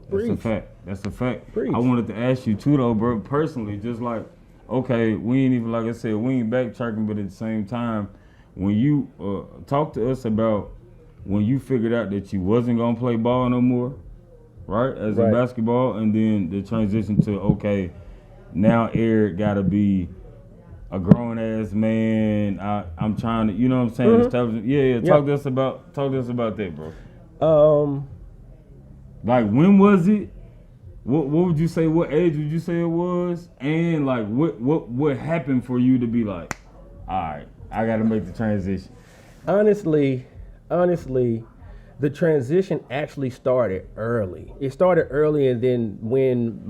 That's a fact. That's a fact. I wanted to ask you too, though, bro. Personally, just like, okay, we ain't even like I said, we ain't backtracking, but at the same time, when you talk to us about when you figured out that you wasn't gonna play ball no more, right, as a basketball, and then the transition to okay, now Eric gotta be a grown ass man. I'm trying to, you know what I'm saying? Mm-hmm. Talk to us about that, bro. Like, when was it? What would you say? What age would you say it was? And like, what happened for you to be like, all right, I got to make the transition? Honestly, the transition actually started early. It started early, and then when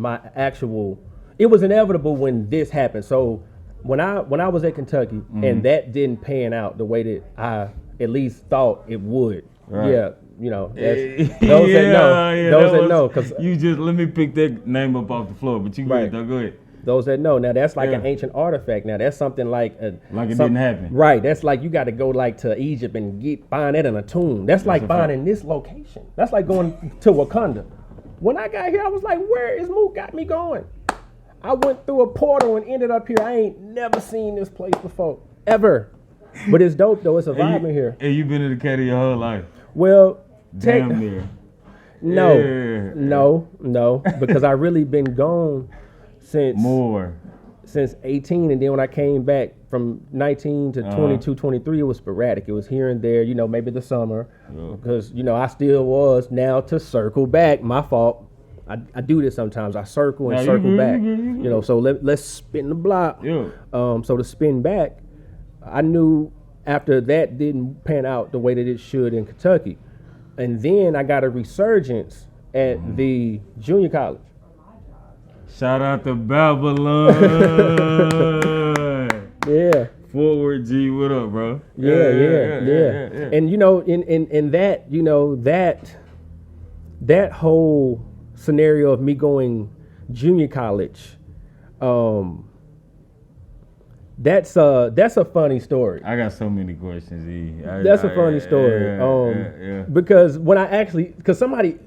it was inevitable when this happened. So when I was at Kentucky, mm-hmm. and that didn't pan out the way that I at least thought it would. Right. Yeah. You know, those that know, because you just let me pick that name up off the floor. But you go ahead. Those that know, now that's like an ancient artifact. Now that's something like didn't happen. Right. That's like you got to go like to Egypt and find that in a tomb. That's like finding this location. That's like going to Wakanda. When I got here, I was like, where is Mook got me going? I went through a portal and ended up here. I ain't never seen this place before, ever. But it's dope though. It's a vibe in here. And you've been in the caddy your whole life. Well, damn near. No, because I really been gone since 18, and then when I came back from 19 to 22, 23, it was sporadic. It was here and there, you know, maybe the summer, because, you know, I still was. Now to circle back, my fault. I do this sometimes. I circle and circle back, you know, so let's spin the block. So to spin back, I knew after that didn't pan out the way that it should in Kentucky. And then I got a resurgence at the junior college. Shout out to Babylon. Yeah. Forward G, what up, bro? Yeah. And you know, in that, you know, that whole scenario of me going junior college, that's a funny story. I got so many questions, E. That's a funny story. Because when because somebody,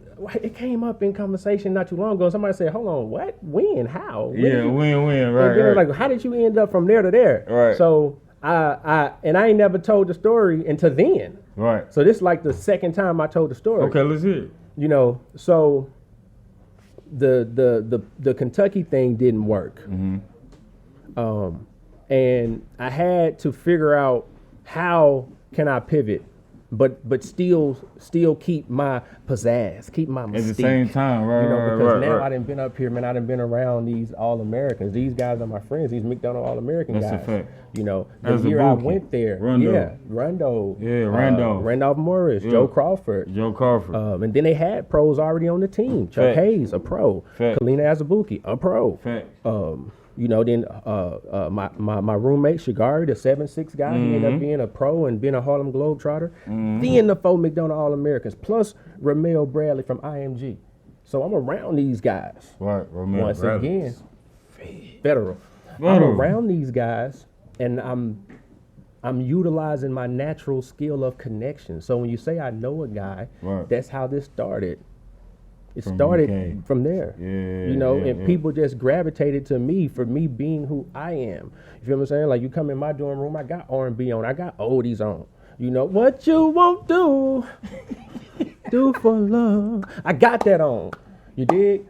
it came up in conversation not too long ago. Somebody said, "Hold on, what? When? How?" When? Right. Like, how did you end up from there to there? Right. So I ain't never told the story until then. Right. So this is like the second time I told the story. Okay, let's hear it. You know, so the Kentucky thing didn't work. Mm-hmm. And I had to figure out how can I pivot, but still keep my pizzazz, keep my mystique. At the same time, right? You know, because now I done been up here, man. I done been around these All-Americans. These guys are my friends. These McDonald All-American guys. That's a fact. You know, the year I went there, Rondo, Randolph Morris, Joe Crawford. And then they had pros already on the team. Chuck Hayes, a pro. Kalina Azubuike, a pro. You know, then my roommate Shigari, the 7'6" guy, he ended up being a pro and being a Harlem Globetrotter. Then the 4 McDonald All-Americans, plus Ramel Bradley from IMG. So I'm around these guys. Right, Ramel Once Bradley. again, federal. I'm around these guys, and I'm utilizing my natural skill of connection. So when you say I know a guy, that's how this started. It started from there, you know, and people just gravitated to me for me being who I am. You feel what I'm saying? Like, you come in my dorm room, I got R&B on, I got oldies on. You know, what you won't do, do for love. I got that on. You dig?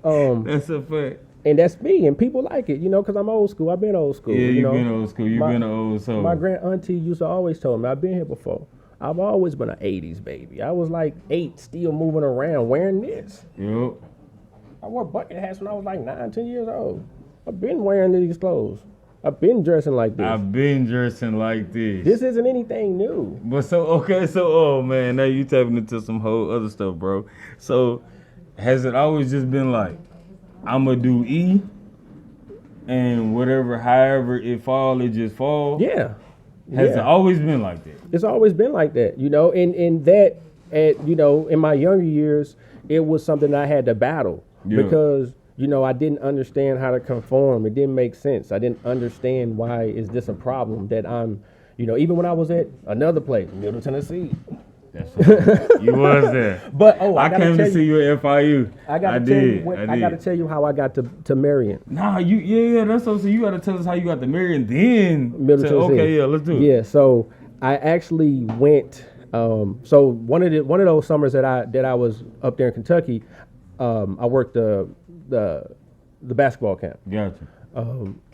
That's a fact. And that's me, and people like it, you know, because I'm old school. I've been old school. Yeah, you've been old school. You've been an old soul. My grand auntie used to always tell me, I've been here before. I've always been an 80s baby. I was like 8, still moving around wearing this. Yep. I wore bucket hats when I was like 9, 10 years old. I've been wearing these clothes. I've been dressing like this. This isn't anything new. But oh man, now you tapping into some whole other stuff, bro. So has it always just been like, I'ma do E, and however it fall, it just fall? Yeah. Has it always been like that? It's always been like that, you know, and that, you know, in my younger years, it was something I had to battle because, you know, I didn't understand how to conform. It didn't make sense. I didn't understand why is this a problem that I'm, you know, even when I was at another place, Middle Tennessee, That's right. You was there. But I came to see you at FIU. I gotta tell you how I got to Marion. Nah, that's so you gotta tell us how you got to Marion, then okay, let's do it. Yeah, so I actually went. So one of those summers that I was up there in Kentucky, I worked the basketball camp. Gotcha.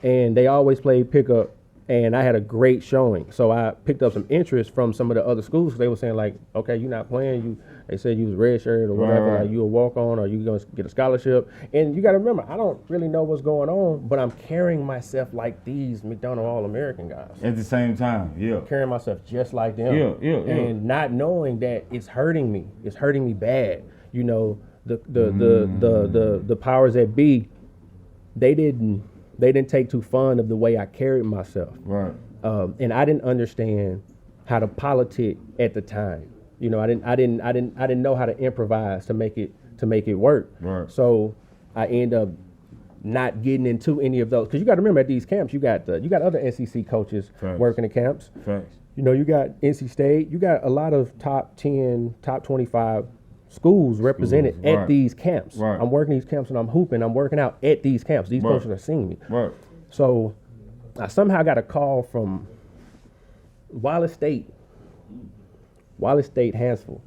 And they always played pickup, and I had a great showing. So I picked up some interest from some of the other schools. They were saying like, okay, you're not playing. They said you was redshirt or whatever. Right. Like you a walk on, or you gonna get a scholarship. And you got to remember, I don't really know what's going on, but I'm carrying myself like these McDonald All-American guys. At the same time, yeah. Carrying myself just like them. Yeah. And not knowing that it's hurting me. It's hurting me bad. You know, the powers that be, they didn't take too fond of the way I carried myself. Right. And I didn't understand how to politic at the time. You know, I didn't know how to improvise to make it work. Right. So I end up not getting into any of those, because you got to remember, at these camps you got other SEC coaches working at camps. Facts. You know, you got NC State, you got a lot of top 10, top 25 schools represented at these camps. Right. I'm working these camps and I'm hooping, I'm working out at these camps. These coaches are seeing me. Right. So I somehow got a call from Wallace State, Hansville.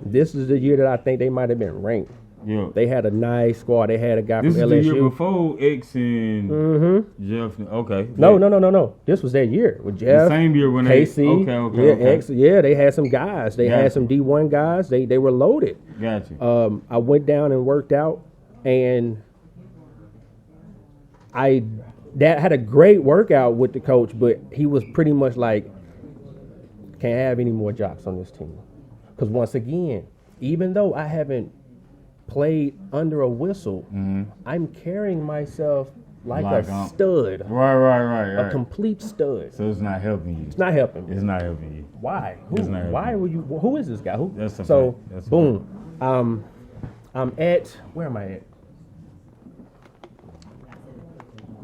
This is the year that I think they might have been ranked. Yeah. They had a nice squad. They had a guy from LSU. This is the year before X and Jeff. Okay. No. This was that year with Jeff. The same year when KC. Okay. X, they had some guys. They had some D1 guys. They were loaded. Gotcha. I went down and worked out, and I had a great workout with the coach, but he was pretty much like, can't have any more jocks on this team. Because once again, even though I haven't played under a whistle, I'm carrying myself like a stud. Right. A complete stud. So it's not helping you. It's not helping me. It's not helping you. Why? Why were you? Who is this guy? Who? That's a so fact. That's boom. I'm at, where am I at?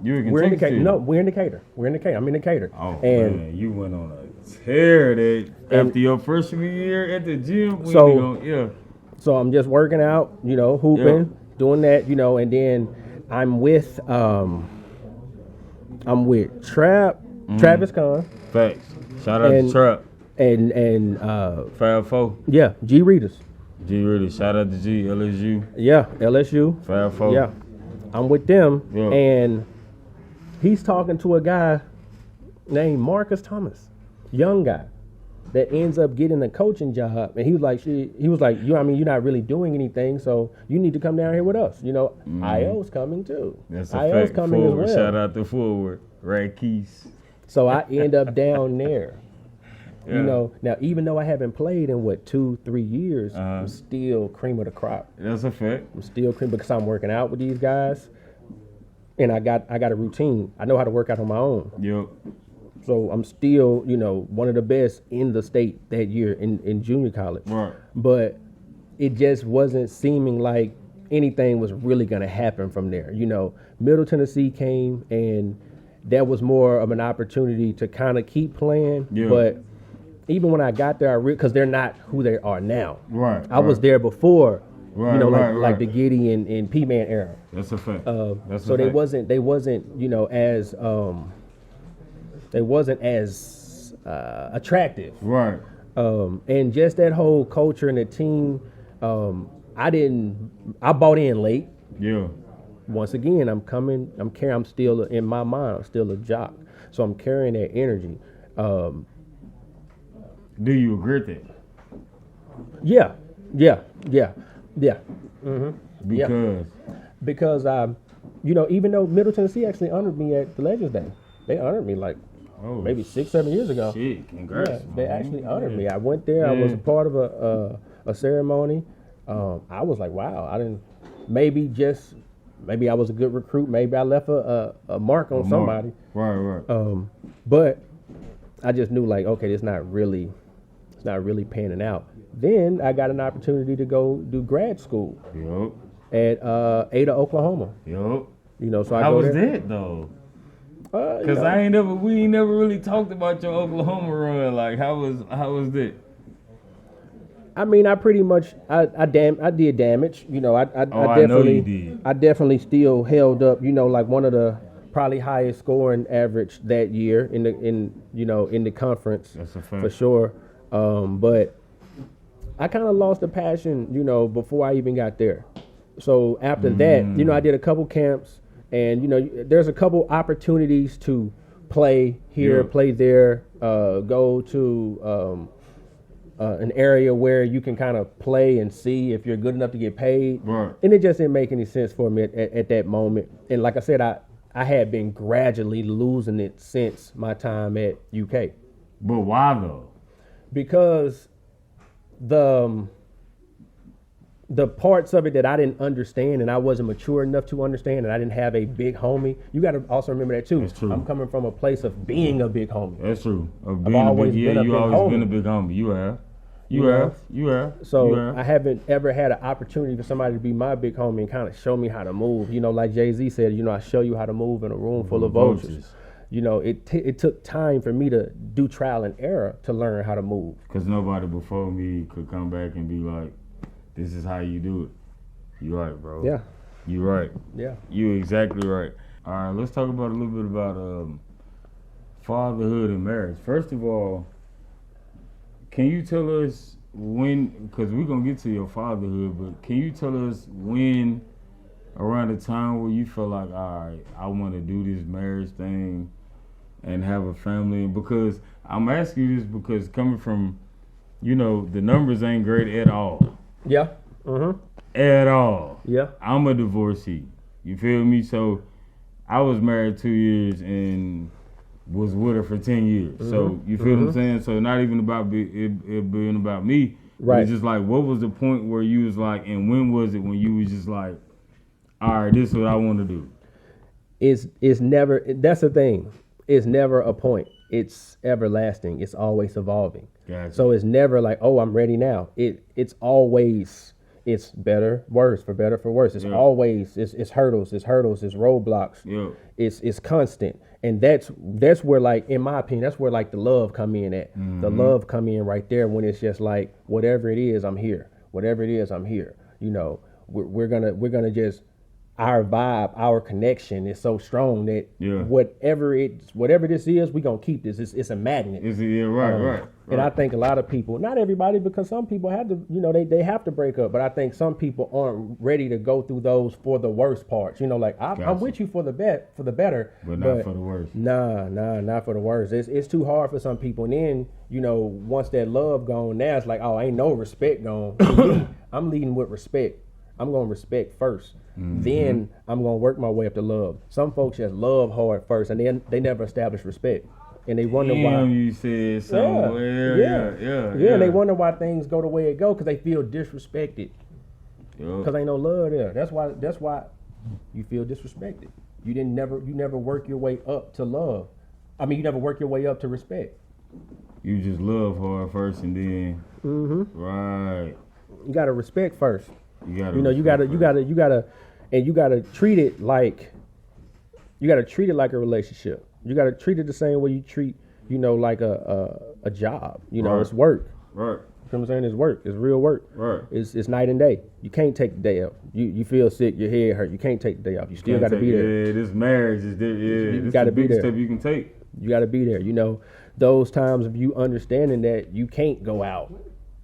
We're in Decatur. No, we're in Decatur. I'm in Decatur. Oh, and man, you went on a tear after your freshman year at the gym. So I'm just working out, hooping, doing that, and then I'm with Travis Kahn. Facts. Shout out to Trap. And Fab 4. Yeah, G Readers. Shout out to G, LSU. Yeah, LSU. Fab 4. Yeah. I'm with them, and he's talking to a guy named Marcus Thomas, young guy, that ends up getting a coaching job. And he was like, you're not really doing anything, so you need to come down here with us. IO's coming too. That's a IO's fact. coming Forward. as well. Shout out to Forward, Ray Keys. So I end up down there. Now even though I haven't played in 2-3 years, I'm still cream of the crop. That's a fact. I'm still cream because I'm working out with these guys, and I got a routine. I know how to work out on my own. Yep. So I'm still, one of the best in the state that year in junior college. Right. But it just wasn't seeming like anything was really going to happen from there. Middle Tennessee came, and that was more of an opportunity to kind of keep playing. Yeah. But even when I got there, because they're not who they are now. Right. I was there before. Right, like the Giddy and P-Man era. That's a fact. They wasn't as attractive. Right. And just that whole culture and the team, I bought in late. Yeah. Once again, I'm still, in my mind, I'm still a jock. So I'm carrying that energy. Do you regret that? Yeah. Mm-hmm. Because even though Middle Tennessee actually honored me at the Legends Day, they honored me maybe 6-7 years ago. Shit, congrats. Yeah, they actually honored me. I went there. I was a part of a ceremony. I was like, wow. Maybe I was a good recruit. Maybe I left a mark on somebody. Right. But I just knew okay, it's not really panning out. Then I got an opportunity to go do grad school. Yup. At Ada, Oklahoma. Yup. So I How go was there. that though? Because we ain't never really talked about your Oklahoma run. Like, how was that? I mean, I pretty much I did damage. You know, I definitely know you did. I definitely still held up. You know, like one of the probably highest scoring average that year in the conference. That's a fact. For sure. But I kind of lost the passion, you know, before I even got there. So after that, you know, I did a couple camps, and you know, there's a couple opportunities to play here, play there, go to an area where you can kind of play and see if you're good enough to get paid. Right. And it just didn't make any sense for me at that moment. And like I said, I had been gradually losing it since my time at UK. But why though? Because the parts of it that I didn't understand and I wasn't mature enough to understand, and I didn't have a big homie. You got to also remember that too. That's true. I'm coming from a place of being a big homie. That's true. I've always been a big homie. You have. You have. So I haven't ever had an opportunity for somebody to be my big homie and kind of show me how to move. You know, like Jay-Z said, you know, I show you how to move in a room full of vultures. You know, it took time for me to do trial and error to learn how to move. Because nobody before me could come back and be like, this is how you do it. You right, bro. Yeah. You right. Yeah. You exactly right. All right, let's talk about a little bit about fatherhood and marriage. First of all, can you tell us when, because we're going to get to your fatherhood, but can you tell us when, around the time where you feel like, all right, I want to do this marriage thing and have a family? Because I'm asking you this because coming from, you know, the numbers ain't great at all. Yeah. Mm-hmm. At all. Yeah. I'm a divorcee. You feel me? So I was married 2 years and was with her for 10 years. Mm-hmm. So you feel what I'm saying? So not even about it being about me. Right. It's just like, what was the point where you was like, and when was it when you was just like, all right, this is what I want to do? It's never, that's the thing. It's never a point. It's everlasting. It's always evolving. Gotcha. So it's never like, oh, I'm ready now. It's always, it's better, worse, for better, for worse. It's always, it's hurdles, it's roadblocks. Yeah. It's constant. And that's where, like, in my opinion, that's where like the love come in at. Mm-hmm. The love come in right there when it's just like, whatever it is, I'm here. Whatever it is, I'm here. You know, we're gonna just, our vibe, our connection is so strong that whatever this is, we're going to keep this. It's a magnet. Right. And I think a lot of people, not everybody, because some people have to, you know, they have to break up. But I think some people aren't ready to go through those for the worst parts. You know, like, I'm with you for the better. But not for the worst. Nah, not for the worst. It's too hard for some people. And then, you know, once that love gone, now it's like, oh, ain't no respect gone. I'm leading with respect. I'm going to respect first. Mm-hmm. Then I'm going to work my way up to love. Some folks just love hard first, and then they never establish respect. And they wonder why. You said somewhere. Yeah. And they wonder why things go the way it go, because they feel disrespected. Because ain't no love there. That's why you feel disrespected. You never work your way up to love. I mean, you never work your way up to respect. You just love hard first, and then right. You gotta respect first. You gotta treat it like a relationship. You gotta treat it the same way you treat, you know, like a job. You know, it's work. Right. You know what I'm saying? It's work. It's real work. Right. It's night and day. You can't take the day off. You feel sick, your head hurt. You can't take the day off. You still gotta be there. Yeah, this marriage is there. Yeah, you gotta be there. Step you can take. You gotta be there. You know, those times of you understanding that you can't go out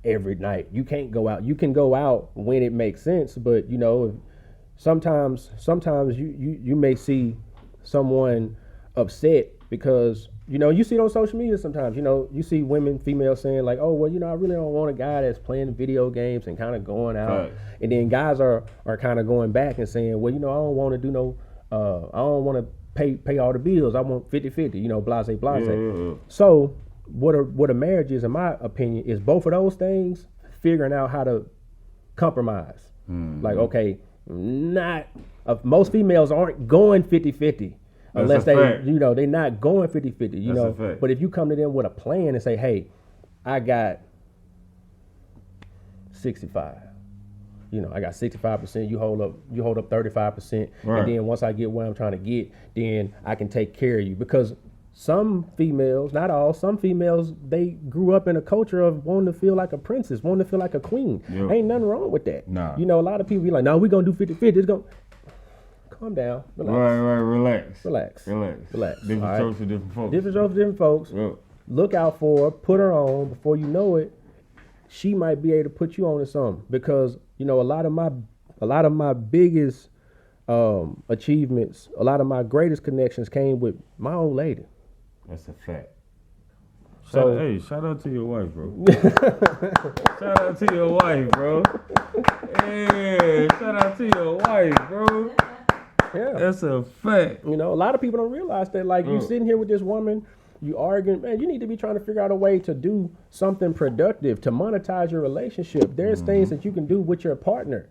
every night. You can't go out. You can go out when it makes sense, but you know, sometimes you may see someone upset because, you know, you see it on social media sometimes. You know, you see females saying like, oh, well, you know, I really don't want a guy that's playing video games and kind of going out. Right. And then guys are kind of going back and saying, well, you know, I don't want to do no, I don't want to pay all the bills. I want 50-50, you know, blase. Yeah. So what a marriage is, in my opinion, is both of those things, figuring out how to compromise. Mm-hmm. Like, okay, most females aren't going 50-50 unless they're not going 50-50, you know. But if you come to them with a plan and say, hey, I got 65, I got 65%. You hold up 35%, right. And then once I get where I'm trying to get, then I can take care of you. Because some females, not all, some females, they grew up in a culture of wanting to feel like a princess, wanting to feel like a queen. Yep. Ain't nothing wrong with that. Nah. A lot of people be like, no, we're going to do 50-50. It's going calm down. Relax. Relax. Different strokes for different folks. Different strokes for different folks. Yep. Look out for her, put her on. Before you know it, she might be able to put you on to something. Because, a lot of my biggest achievements, a lot of my greatest connections came with my old lady. That's a fact. So, shout out to your wife, bro. Shout out to your wife, bro. Hey, shout out to your wife, bro. Yeah. That's a fact. A lot of people don't realize that, like, you sitting here with this woman, you arguing, man, you need to be trying to figure out a way to do something productive, to monetize your relationship. There's things that you can do with your partner.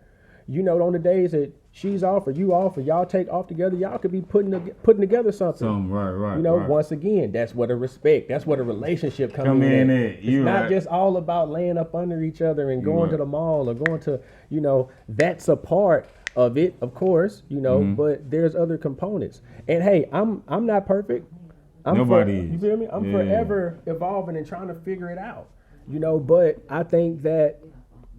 On the days that she's off or you off or y'all take off together, y'all could be putting together something. Right. Once again, that's where the respect, that's where the relationship comes in. It's not just all about laying up under each other and going to the mall or going to, that's a part of it, of course, but there's other components. And hey, I'm not perfect. Nobody is. You feel me? I'm forever evolving and trying to figure it out. But I think that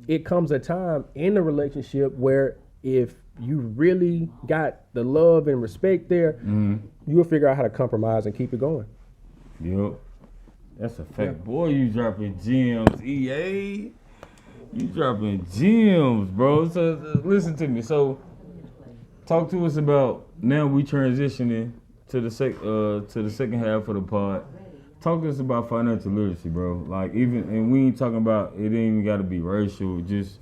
it comes a time in the relationship where if you really got the love and respect there, you'll figure out how to compromise and keep it going. Yep. That's a fact. Yeah. Boy, you dropping gems, EA. You dropping gems, bro. So listen to me. So talk to us about, now we transitioning to the second half of the pod. Talk to us about financial literacy, bro. Like, and we ain't talking about, it ain't even got to be racial, just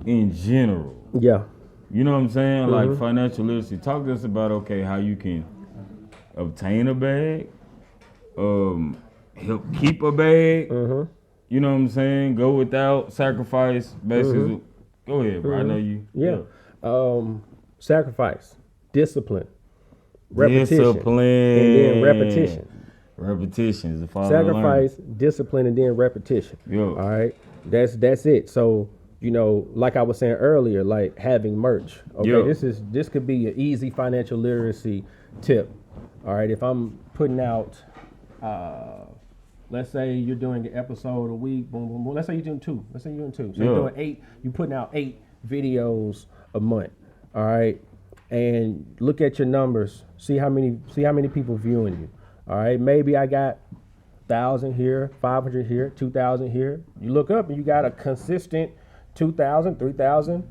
in general. Yeah. You know what I'm saying? Like, financial literacy. Talk to us about, how you can obtain a bag, help keep a bag. You know what I'm saying? Go without, sacrifice, basically. Go ahead, bro. I know you. Yeah. Sacrifice, discipline, repetition, and then repetition. Repetition is the father Sacrifice, discipline, and then repetition. Yo. All right, that's it. So like I was saying earlier, like having merch. Okay, Yo. this could be an easy financial literacy tip. All right, if I'm putting out, let's say you're doing an episode a week, boom, boom, boom. Let's say you're doing 2. So you're doing 8. You're putting out 8 videos a month. All right, and look at your numbers. See how many people viewing you. All right, maybe I got 1,000 here, 500 here, 2,000 here. You look up and you got a consistent 2,000, 3,000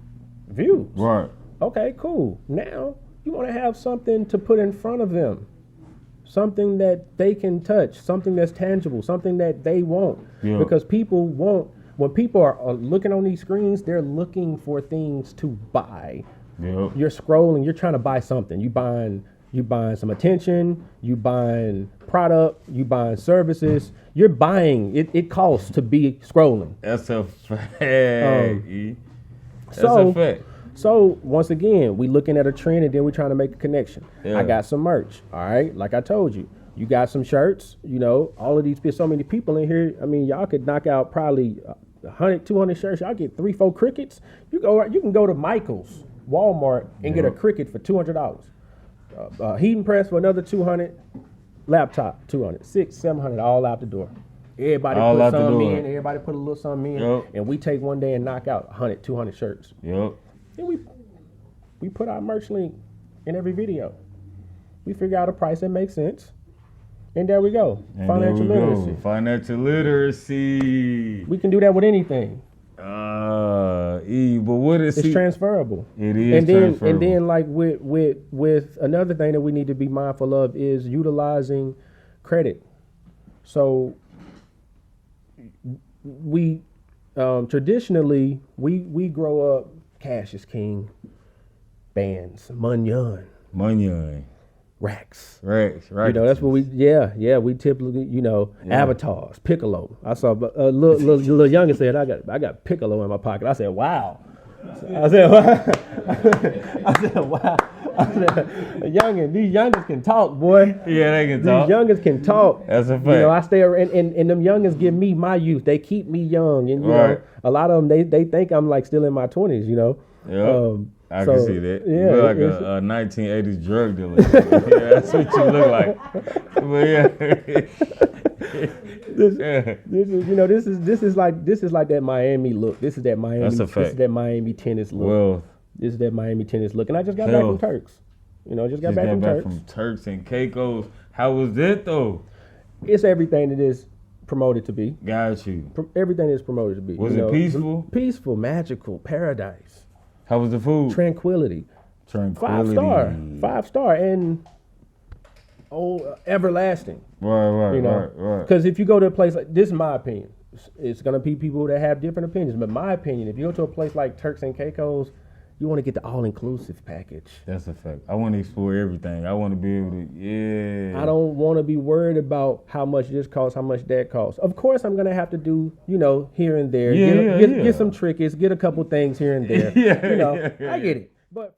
views. Right. Okay, cool. Now you want to have something to put in front of them, something that they can touch, something that's tangible, something that they want. Yeah. Because people want, when people are looking on these screens, they're looking for things to buy. Yeah. You're scrolling, you're trying to buy something. You buying some attention, you buying product, you buying services. You're buying, it costs to be scrolling. That's a fact. That's a fact. So once again, we looking at a trend and then we're trying to make a connection. Yeah. I got some merch, all right? Like I told you, you got some shirts, all of these, so many people in here. I mean, y'all could knock out probably 100, 200 shirts. Y'all get 3, 4 crickets. You can go to Michael's, Walmart, and get a cricket for $200. Heating press for another $200, laptop $200, $600, $700, all out the door. Everybody put something in. Everybody put a little something in, and we take one day and knock out 100, 200 shirts. Yep. And we put our merch link in every video. We figure out a price that makes sense, and there we go. Financial literacy. Financial literacy. We can do that with anything. But what is it's transferable. It is transferable. And then like with another thing that we need to be mindful of is utilizing credit. So we traditionally we grow up, cash is king, bands, munyon, racks. That's what we we typically, avatars, Piccolo. I saw a little youngin said, I got Piccolo in my pocket. I said, wow. I said, wow. Youngin, these youngins can talk, boy. Yeah, they can talk. These youngins can talk. That's a fact. I stay around, and them youngins give me my youth. They keep me young, and a lot of them they think I'm like still in my 20s, Yeah, I can see that. Yeah, you look like a 1980s drug dealer. Yeah, that's what you look like. But this is like that Miami look. This is that Miami. That's a fact. This is that Miami tennis look. Well, this is that Miami tennis look, and I just got back from Turks. Just got back from Turks and Caicos. How was that though? It's everything that is promoted to be. Got you. Everything is promoted to be. Was it peaceful? Peaceful, magical, paradise. How was the food? Tranquility. 5 star, and everlasting. Right. Because if you go to a place like this, is my opinion. It's gonna be people that have different opinions, but my opinion, if you go to a place like Turks and Caicos, you want to get the all-inclusive package. That's a fact. I want to explore everything. I want to be able to, I don't want to be worried about how much this costs, how much that costs. Of course, I'm going to have to do, here and there. Get some trinkets, get a couple things here and there. I get it. But